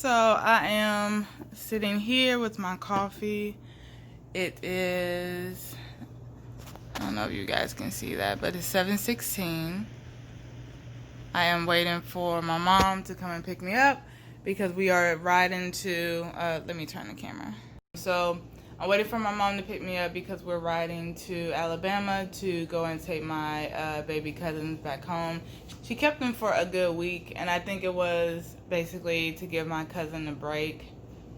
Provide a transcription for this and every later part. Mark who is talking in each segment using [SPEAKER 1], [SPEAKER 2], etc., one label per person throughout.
[SPEAKER 1] So I am sitting here with my coffee. It is, I don't know if you guys can see that, but it's 7:16. I am waiting for my mom to come and pick me up because we are riding to, let me turn the camera. So I'm waiting for my mom to pick me up because we're riding to Alabama to go and take my baby cousins back home. She kept them for a good week, and I think it was basically to give my cousin a break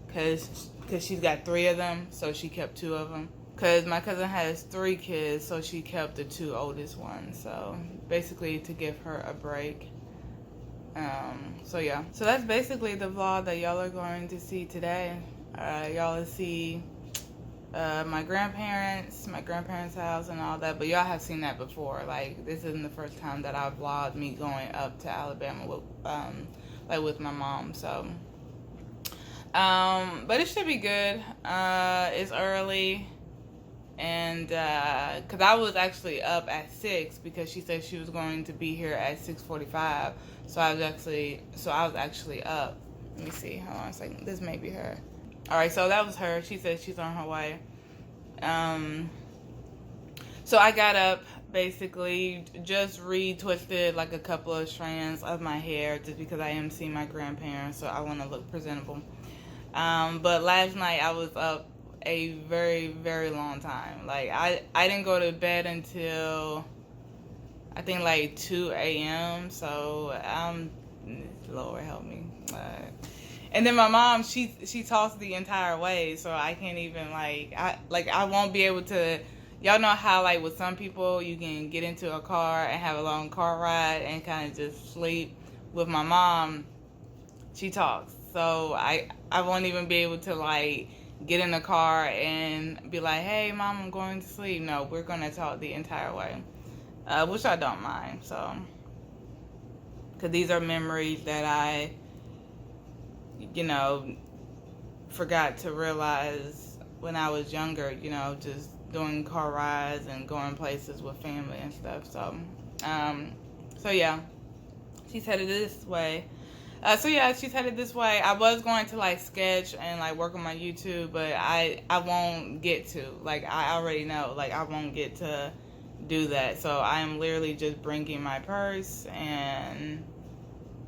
[SPEAKER 1] because she's got 3 of them, so she kept 2 of them. Because my cousin has 3 kids, so she kept the 2 oldest ones. So basically to give her a break. So yeah. So that's basically the vlog that y'all are going to see today. Y'all will see my grandparents' house and all that. But y'all have seen that before. Like, this isn't the first time that I vlogged me going up to Alabama with my mom. So, but it should be good. It's early. And because I was actually up at 6 because she said she was going to be here at 6:45. So I was actually up. Let me see. Hold on a second. This may be her. All right, so that was her. She said she's on her way. So I got up, basically just retwisted like a couple of strands of my hair just because I am seeing my grandparents, so I want to look presentable. But last night I was up a very, very long time. Like, I didn't go to bed until I think like 2 a.m. So Lord help me. And then my mom, she talks the entire way, so I can't even I won't be able to. Y'all know how like with some people you can get into a car and have a long car ride and kind of just sleep. With my mom, she talks, so I won't even be able to like get in the car and be like, hey mom, I'm going to sleep. No, we're gonna talk the entire way, which I don't mind. So, because these are memories that I, forgot to realize when I was younger, just doing car rides and going places with family and stuff. So, so yeah, she's headed this way. She's headed this way. I was going to like sketch and like work on my YouTube, but I won't get to. Like, I already know, like, I won't get to do that. So I am literally just bringing my purse and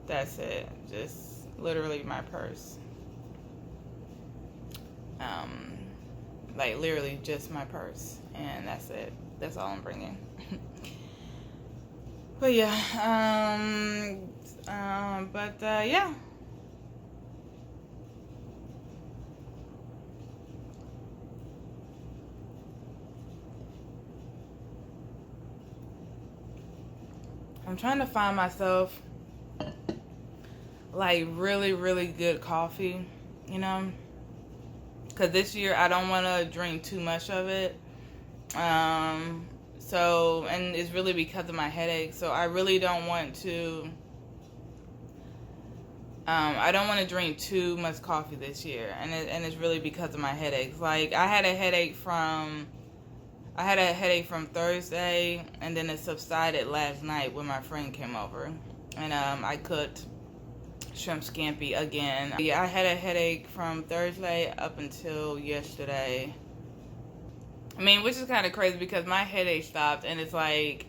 [SPEAKER 1] that's it. Just literally my purse. Like literally just my purse and that's it. That's all I'm bringing. But yeah, yeah. I'm trying to find myself like really, really good coffee, because this year I don't want to drink too much of it. So, and it's really because of my headache. So I really don't want to. I don't want to drink too much coffee this year, and it's really because of my headaches. Like, I had a headache from Thursday, and then it subsided last night when my friend came over, and I cooked shrimp scampi again. Yeah, I had a headache from Thursday up until yesterday. I mean, which is kind of crazy because my headache stopped, and it's like,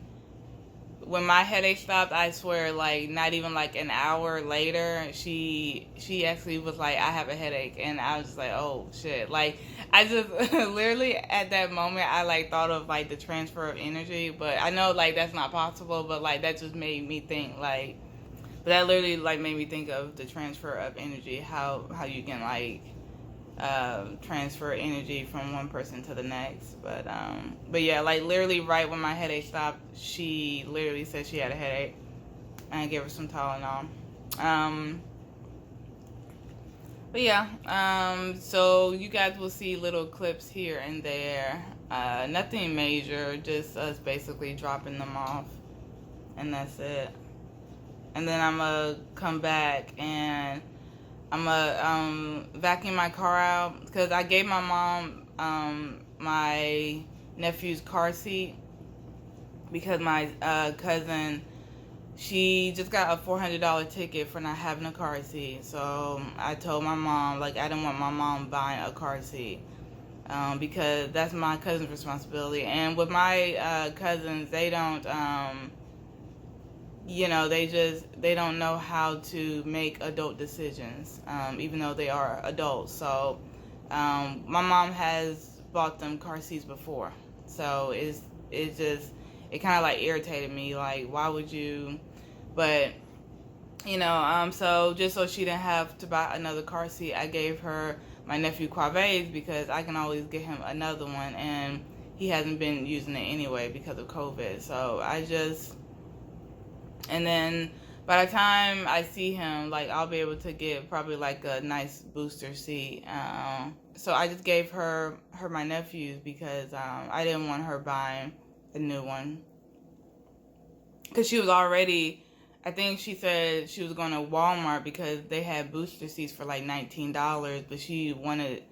[SPEAKER 1] when my headache stopped, I swear, like, not even like an hour later, she actually was like, I have a headache, and I was just like, oh shit. Like, I just literally at that moment I like thought of like the transfer of energy, but I know like that's not possible, but like that just made me think like, but that literally like made me think of the transfer of energy, how you can like transfer energy from one person to the next. But yeah, like literally right when my headache stopped, she literally said she had a headache, and I gave her some Tylenol. But yeah, so you guys will see little clips here and there. Nothing major, just us basically dropping them off, and that's it. And then I'm gonna come back and I'm gonna vacuum my car out because I gave my mom my nephew's car seat because my cousin she just got a $400 ticket for not having a car seat. So I told my mom, like, I didn't want my mom buying a car seat because that's my cousin's responsibility. And with my cousins, they don't, you know, they don't know how to make adult decisions, even though they are adults. So my mom has bought them car seats before. So it kind of like irritated me, like, why would you? But you know, so just so she didn't have to buy another car seat, I gave her my nephew Quavay's because I can always get him another one, and he hasn't been using it anyway because of COVID. So and then by the time I see him, like, I'll be able to get probably like a nice booster seat. So I just gave her my nephew's because I didn't want her buying a new one. Because she was already, I think she said she was going to Walmart because they had booster seats for like $19, but she wanted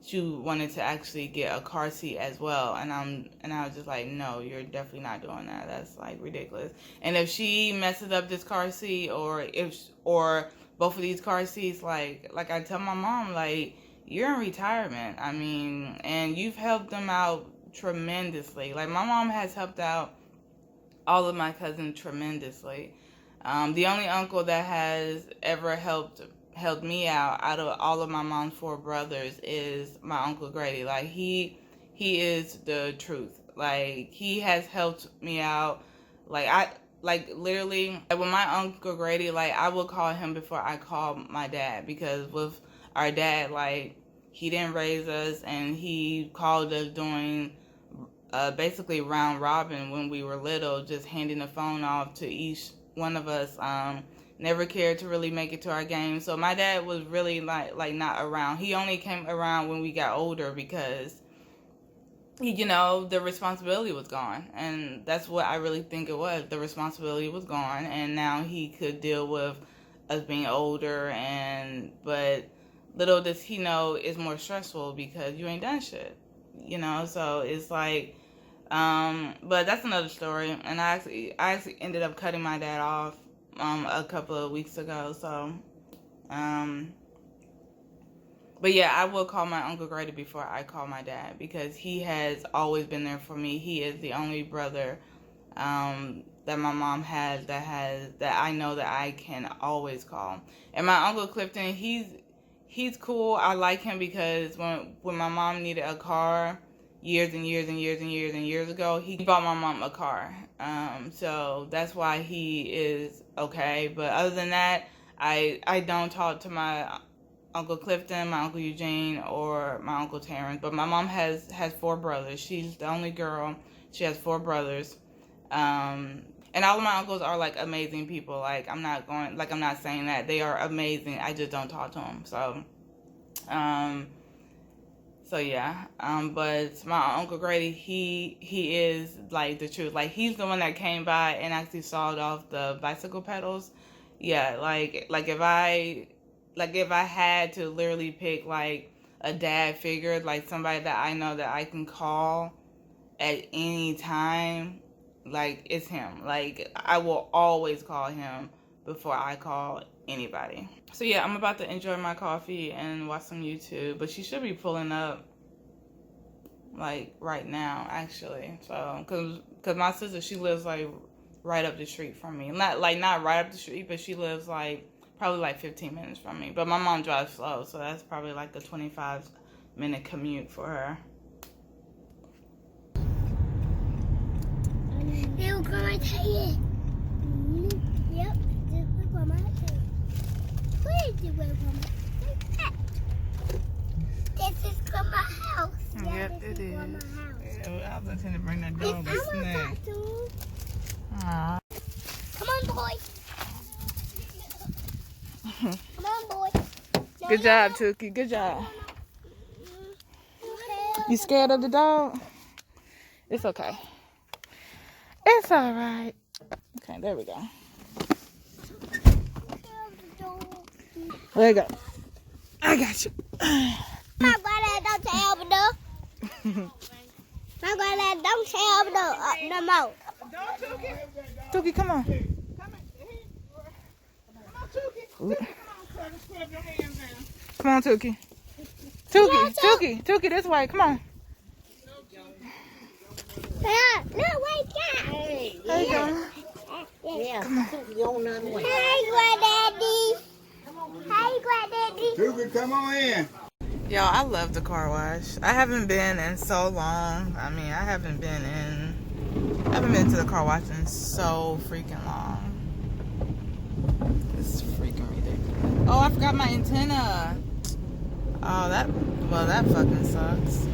[SPEAKER 1] to actually get a car seat as well. And I was just like, no, you're definitely not doing that. That's like ridiculous. And if she messes up this car seat or both of these car seats, like I tell my mom, like, you're in retirement. I mean, and you've helped them out tremendously. Like, my mom has helped out all of my cousins tremendously. The only uncle that has ever helped me out of all of my mom's 4 brothers is my Uncle Grady. Like, he is the truth. Like, he has helped me out. Literally, with my Uncle Grady, like, I will call him before I call my dad, because with our dad, like, he didn't raise us, and he called us doing basically round robin when we were little, just handing the phone off to each one of us. Never cared to really make it to our games. So my dad was really like not around. He only came around when we got older because, you know, the responsibility was gone. And that's what I really think it was. The responsibility was gone, and now he could deal with us being older. But little does he know, it's more stressful because you ain't done shit, you know. So it's like, but that's another story. And I actually ended up cutting my dad off a couple of weeks ago. So but yeah, I will call my Uncle Grady before I call my dad, because he has always been there for me. He is the only brother that my mom has that I know that I can always call. And my Uncle Clifton, he's cool. I like him because when my mom needed a car years and years ago, he bought my mom a car. So that's why he is okay. But other than that, I don't talk to my Uncle Clifton, my Uncle Eugene, or my Uncle Terrence. But my mom has 4 brothers. She's the only girl. She has 4 brothers. And all of my uncles are like amazing people. Like, I'm not saying that. They are amazing. I just don't talk to them. So yeah, but my Uncle Grady, he is like the truth. Like, he's the one that came by and actually sawed off the bicycle pedals. Yeah, like if I had to literally pick like a dad figure, like somebody that I know that I can call at any time, like, it's him. Like, I will always call him before I call anybody. So yeah, I'm about to enjoy my coffee and watch some YouTube, but she should be pulling up like right now, actually. So cause my sister, she lives like right up the street from me. Not right up the street, but she lives like probably like 15 minutes from me. But my mom drives slow, so that's probably like a 25-minute commute for her.
[SPEAKER 2] They were going to tell you. Yep, this was Grandma. Where is it, Grandma? This is Grandma's house.
[SPEAKER 1] Yep,
[SPEAKER 2] this
[SPEAKER 1] it is.
[SPEAKER 2] Grandma's house.
[SPEAKER 1] Yeah, I was intending to bring that dog a snack. Aww.
[SPEAKER 2] Come on, boy. Come on, boy. No,
[SPEAKER 1] Good job, Tookie. Good job. You scared of the dog? It's okay. It's all right. Okay, there we go. There you go. I got you.
[SPEAKER 2] My granddad don't tell me no. My granddad don't tell me no more.
[SPEAKER 1] Tookie, come on. Ooh. Come on, Tookie. Tookie, this way. Come on.
[SPEAKER 2] No, wait, yeah.
[SPEAKER 3] Hey,
[SPEAKER 1] There you go.
[SPEAKER 3] yeah. You on the way.
[SPEAKER 2] Hey, Granddaddy. Hey, Granddaddy.
[SPEAKER 4] Sugar, come on in.
[SPEAKER 1] Y'all, I love the car wash. I haven't been in so long. I mean, I haven't been to the car wash in so freaking long. It's freaking ridiculous. Oh, I forgot my antenna. Oh, that fucking sucks.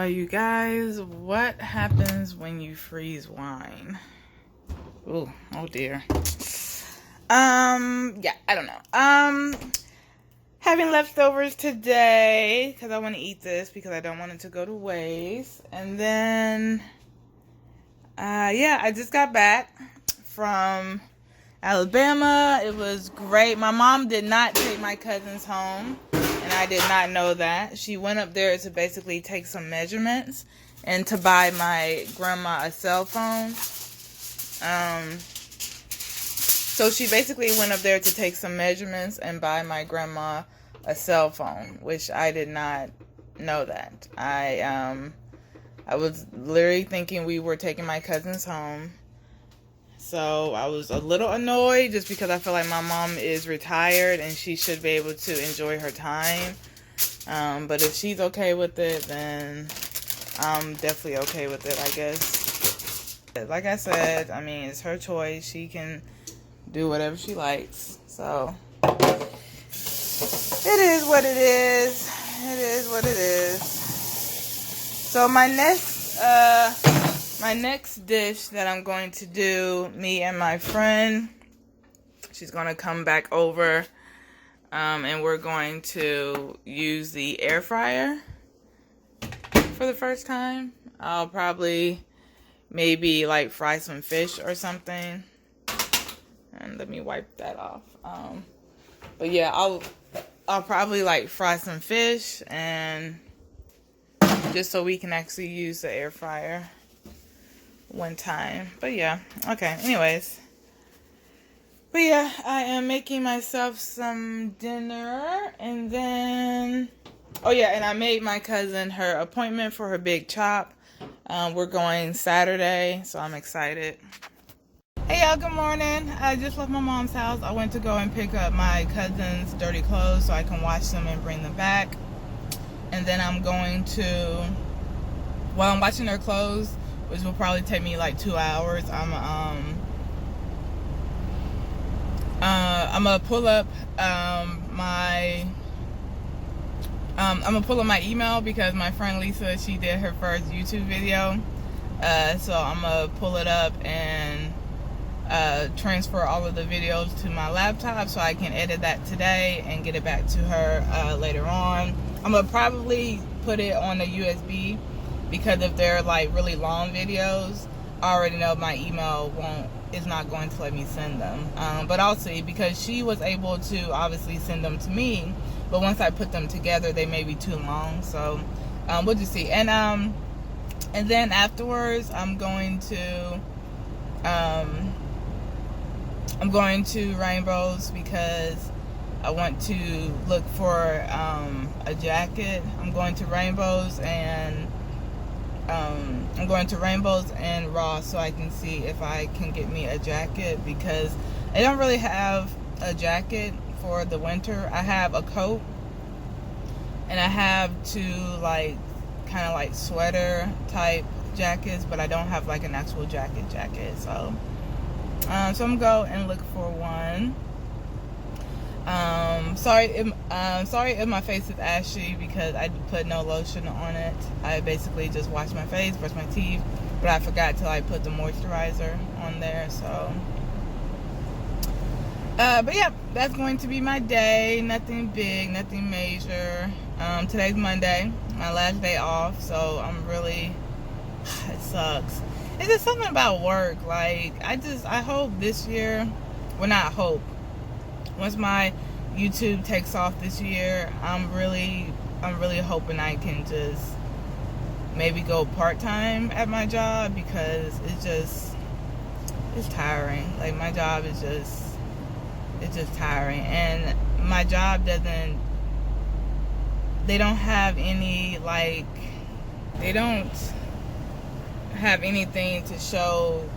[SPEAKER 1] You guys, what happens when you freeze wine? Oh dear. Yeah, I don't know. Having leftovers today because I want to eat this because I don't want it to go to waste. And then, yeah, I just got back from Alabama. It was great. My mom did not take my cousins home. And I did not know that. She went up there to basically take some measurements and to buy my grandma a cell phone. So she basically went up there to take some measurements and buy my grandma a cell phone, which I did not know that. I was literally thinking we were taking my cousins home. So I was a little annoyed just because I feel like my mom is retired and she should be able to enjoy her time. But if she's okay with it, then I'm definitely okay with it, I guess. Like I said, I mean, it's her choice. She can do whatever she likes. So it is what it is. It is what it is. So my next dish that I'm going to do, me and my friend, she's going to come back over, and we're going to use the air fryer for the first time. I'll probably maybe like fry some fish or something. And let me wipe that off. But yeah, I'll probably like fry some fish and just so we can actually use the air fryer one time. But yeah, okay, anyways, but yeah, I am making myself some dinner. And then, oh yeah, and I made my cousin her appointment for her big chop. We're going Saturday, so I'm excited. Hey y'all, good morning. I just left my mom's house. I went to go and pick up my cousin's dirty clothes so I can wash them and bring them back. And then I'm going to, while I'm washing their clothes, which will probably take me like 2 hours, I'm gonna pull up my email because my friend Lisa, she did her first YouTube video. So I'm gonna pull it up and transfer all of the videos to my laptop so I can edit that today and get it back to her later on. I'm gonna probably put it on a USB because if they're like really long videos, I already know my email is not going to let me send them. But I'll see, because she was able to obviously send them to me, but once I put them together, they may be too long. So we'll just see. And then afterwards, I'm going to Rainbows because I want to look for a jacket. I'm going to Rainbows and Ross so I can see if I can get me a jacket, because I don't really have a jacket for the winter. I have a coat and I have two like kind of like sweater type jackets, but I don't have like an actual jacket. So I'm gonna go and look for one. Sorry if my face is ashy because I put no lotion on it. I basically just washed my face, brushed my teeth, but I forgot to like put the moisturizer on there. So but yeah, that's going to be my day. Nothing big, nothing major. Today's Monday, my last day off, so I'm really, it sucks. It's just something about work. Like, I hope this year, well, not hope, once my YouTube takes off this year, I'm really hoping I can just maybe go part-time at my job, because it's tiring. Like, my job is just, it's just tiring. And my job they don't have any, like, they don't have anything to show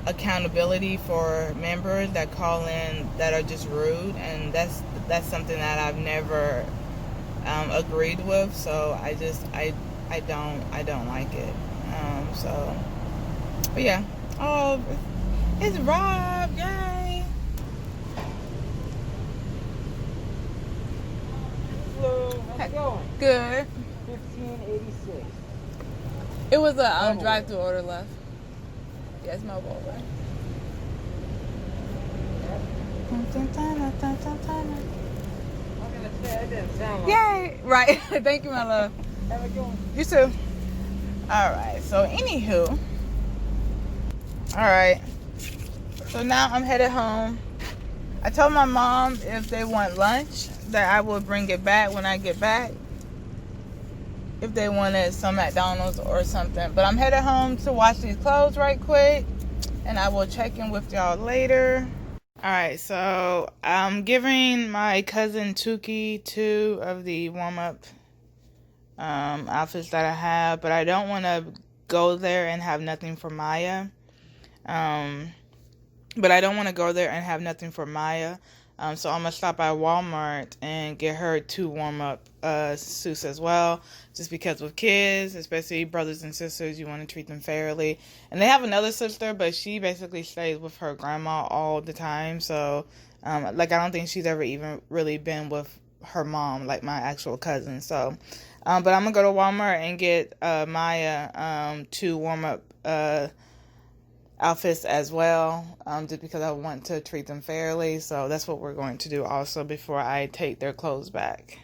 [SPEAKER 1] accountability for members that call in that are just rude, and that's something that I've never agreed with. So I don't like it. So, but yeah. Oh, it's Rob, yay!
[SPEAKER 3] Hello, how's it going?
[SPEAKER 1] Good.
[SPEAKER 3] 1586.
[SPEAKER 1] It was a drive-through order left. Yes, mobile order.
[SPEAKER 3] I'm gonna say that didn't sound like.
[SPEAKER 1] Yay! Right. Thank you, my love.
[SPEAKER 3] Have it going.
[SPEAKER 1] You too. Alright, so anywho. Alright. So now I'm headed home. I told my mom if they want lunch that I will bring it back when I get back. If they wanted some McDonald's or something. But I'm headed home to wash these clothes right quick. And I will check in with y'all later. Alright, so I'm giving my cousin Tuki 2 of the warm-up outfits that I have. But I don't want to go there and have nothing for Maya. So I'm going to stop by Walmart and get her 2 warm-up suits as well. Just because with kids, especially brothers and sisters, you want to treat them fairly. And they have another sister, but she basically stays with her grandma all the time. So, I don't think she's ever even really been with her mom, like my actual cousin. So, but I'm going to go to Walmart and get Maya 2 warm-up outfits as well, just because I want to treat them fairly. So that's what we're going to do also before I take their clothes back.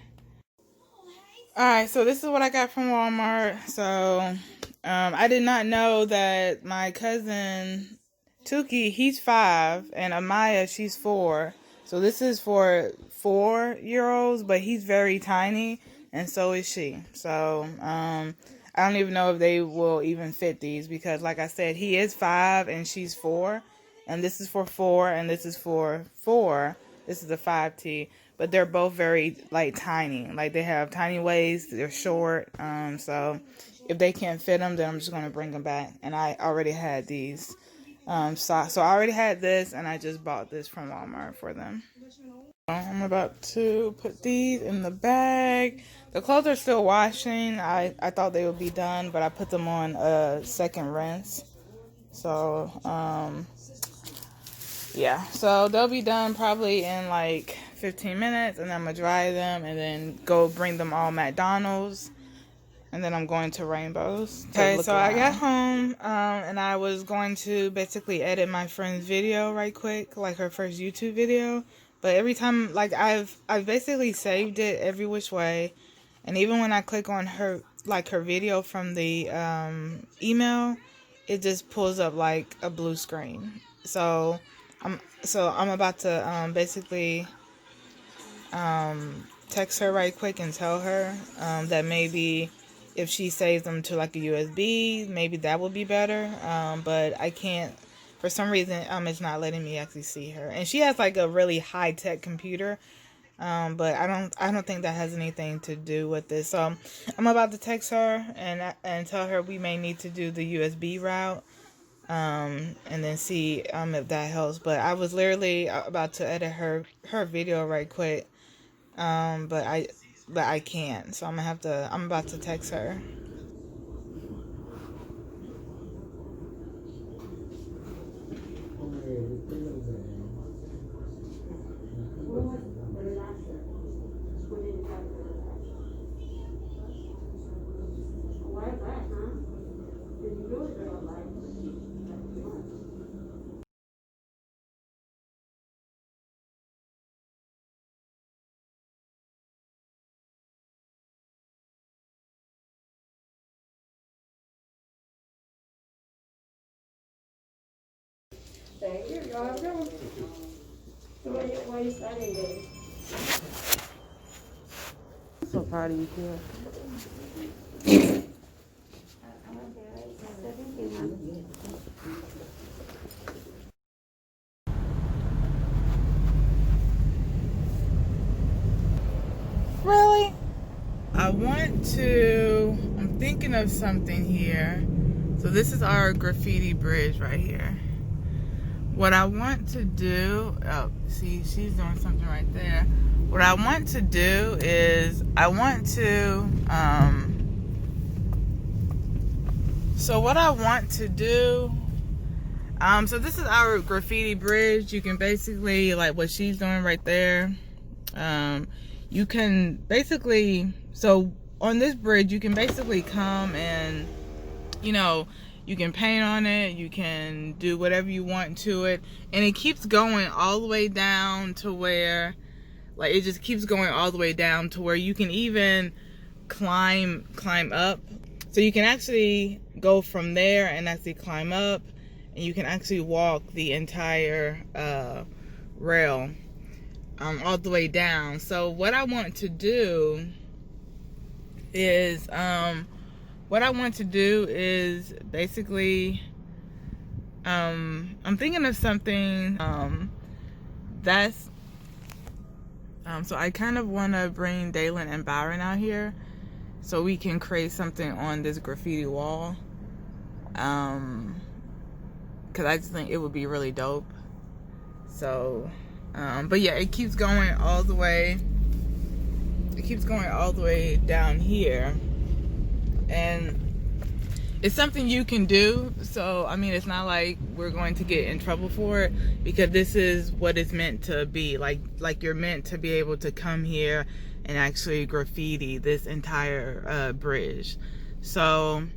[SPEAKER 1] Alright, so this is what I got from Walmart. So I did not know that my cousin Tuki, he's 5, and Amaya, she's 4. So this is for 4-year-olds, but he's very tiny, and so is she. So I don't even know if they will even fit these, because like I said, he is 5 and she's 4. And this is for 4 and this is for 4. This is a 5T. But they're both very, like, tiny. Like, they have tiny waists. They're short. So if they can't fit them, then I'm just going to bring them back. And I already had these socks. So I already had this, and I just bought this from Walmart for them. I'm about to put these in the bag. The clothes are still washing. I thought they would be done, but I put them on a second rinse. So, yeah. So they'll be done probably in like 15 minutes, and I'm going to dry them and then go bring them all McDonald's. And then I'm going to Rainbows. Okay, so I got home, and I was going to basically edit my friend's video right quick, like her first YouTube video. But every time, like, I've basically saved it every which way. And even when I click on her, like, her video from the email, it just pulls up, like, a blue screen. So I'm about to basically text her right quick and tell her that maybe if she saves them to, like, a USB, maybe that would be better. But I can't. For some reason, it's not letting me actually see her. And she has, like, a really high-tech computer. But I don't think that has anything to do with this. So I'm about to text her and tell her we may need to do the USB route. And then see if that helps. But I was literally about to edit her video right quick. But I can't. So I'm about to text her.
[SPEAKER 2] Okay, here you go. Have a good one. So what are you studying, baby?
[SPEAKER 1] I'm so proud of you, kid. Really? I'm thinking of something here. So this is our graffiti bridge right here. What I want to do, oh, see, she's doing something right there. What I want to do is, so this is our graffiti bridge. You can basically, like what she's doing right there, you can basically, so on this bridge, you can basically come and, you know, you can paint on it, you can do whatever you want to it, and it keeps going all the way down to where, like, it just keeps going all the way down to where you can even climb up. So you can actually go from there and actually climb up, and you can actually walk the entire rail all the way down. So what I want to do is basically, I'm thinking of something so I kind of want to bring Daylen and Byron out here so we can create something on this graffiti wall, because I just think it would be really dope. So but yeah, it keeps going all the way down here, and it's something you can do. So I mean, it's not like we're going to get in trouble for it, because this is what it's meant to be. Like you're meant to be able to come here and actually graffiti this entire bridge. So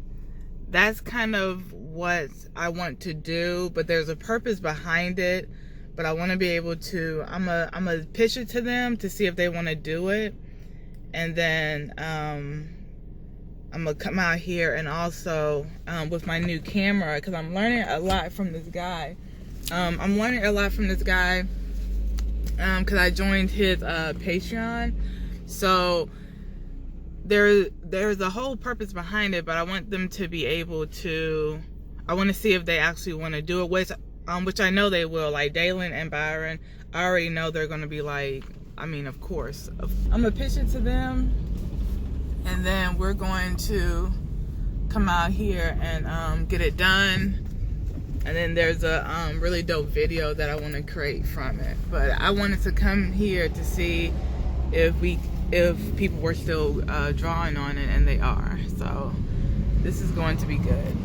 [SPEAKER 1] that's kind of what I want to do, but there's a purpose behind it. But I want to be able to, I'm gonna pitch it to them to see if they want to do it, and then I'm gonna come out here and also with my new camera, because I'm learning a lot from this guy. Because I joined his Patreon. So there's a whole purpose behind it, but I want them to be able to, I want to see if they actually want to do it, which I know they will. Like Daylen and Byron, I already know they're gonna be like, I mean, of course. I'm gonna pitch it to them, and then we're going to come out here and get it done. And then there's a really dope video that I want to create from it. But I wanted to come here to see if people were still drawing on it, and they are. So this is going to be good.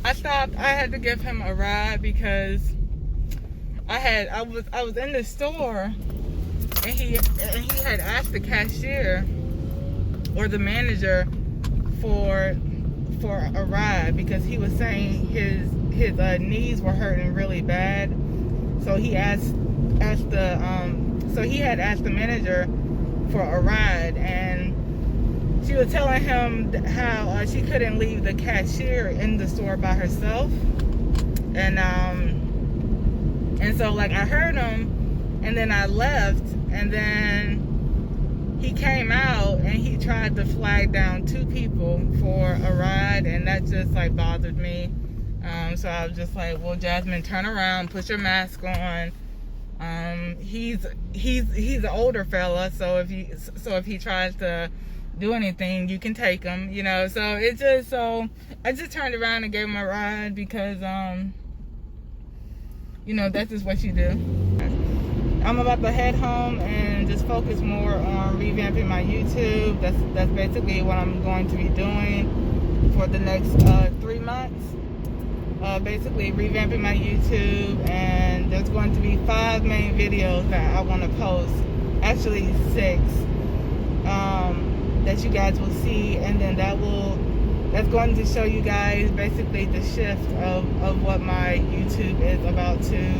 [SPEAKER 1] I stopped. I had to give him a ride because I was in the store, and he had asked the cashier or the manager for a ride, because he was saying his knees were hurting really bad. So he had asked the manager for a ride, and she was telling him how she couldn't leave the cashier in the store by herself, and so like I heard him, and then I left, and then he came out and he tried to flag down 2 people for a ride, and that just like bothered me. So I was just like, well, Jasmine, turn around, put your mask on. He's an older fella, so if he tries to do anything, you can take him, you know. So I just turned around and gave him a ride, because you know, that's just what you do. I'm about to head home and just focus more on revamping my YouTube. That's basically what I'm going to be doing for the next 3 months. Basically revamping my YouTube, and there's going to be 5 main videos that I want to post. Actually 6 that you guys will see, and then that's going to show you guys basically the shift of what my YouTube is about to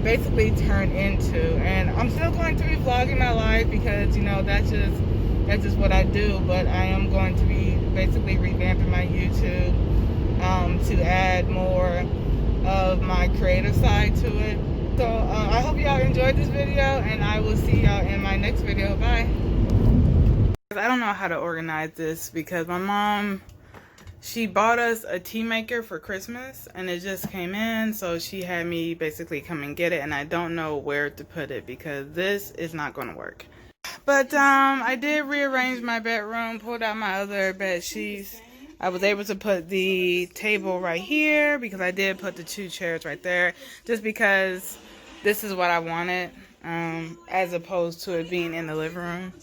[SPEAKER 1] basically turn into. And I'm still going to be vlogging my life, because you know, that's just That's just what I do. But I am going to be basically revamping my YouTube to add more of my creative side to it. So I hope y'all enjoyed this video, and I will see y'all in my next video. Bye. I don't know how to organize this because my mom, she bought us a tea maker for Christmas and it just came in, so she had me basically come and get it, and I don't know where to put it because this is not going to work. But I did rearrange my bedroom, pulled out my other bed sheets. I was able to put the table right here because I did put the 2 chairs right there just because this is what I wanted, as opposed to it being in the living room.